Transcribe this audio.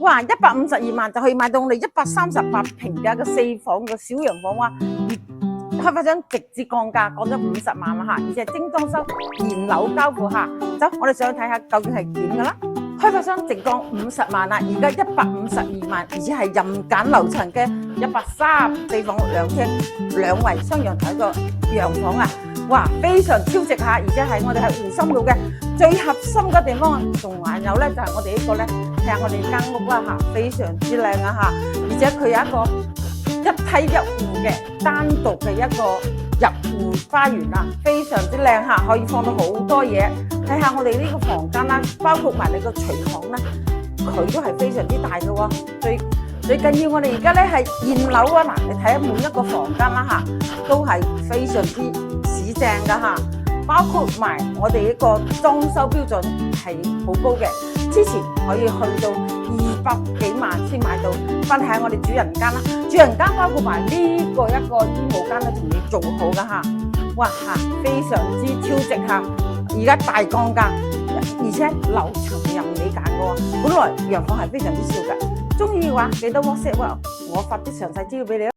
哇，152萬就可以買到我哋138平嘅一個4房嘅小洋房哇！開發商直接降價，降咗50萬啦嚇，而且精裝修、現樓交付嚇。走，我哋上去睇下究竟係點嘅啦。開發商直降50萬啦，而家152萬，而且係任揀樓層嘅134房2廳2衛雙陽台個洋房啊！哇，非常超值下，而且係我哋喺湖心路嘅最核心嘅地方，仲還有咧就係我哋呢個咧，睇下我哋間屋啦嚇，非常之靚啊嚇，而且佢有一個一梯一戶嘅單獨嘅一個入戶花園啦，非常之靚嚇，可以放到好多嘢。睇下我哋呢個房間啦，包括埋你個廚房啦，佢都係非常之大嘅喎。最緊要我哋而家咧係現樓啊嗱，你睇下每一個房間啦嚇，都係非常之市正㗎嚇，包括埋我哋呢個裝修標準係好高嘅，之前可以去到200幾萬先買到。翻睇下我哋主人間啦，主人間包括埋呢個一個衣帽間都同你做好㗎嚇，哇嚇，非常之超值嚇，而家大降價，而且樓層任你揀嘅喎，本來洋房係非常之少嘅。中意嘅話記得 WhatsApp 我發啲詳細資料俾你。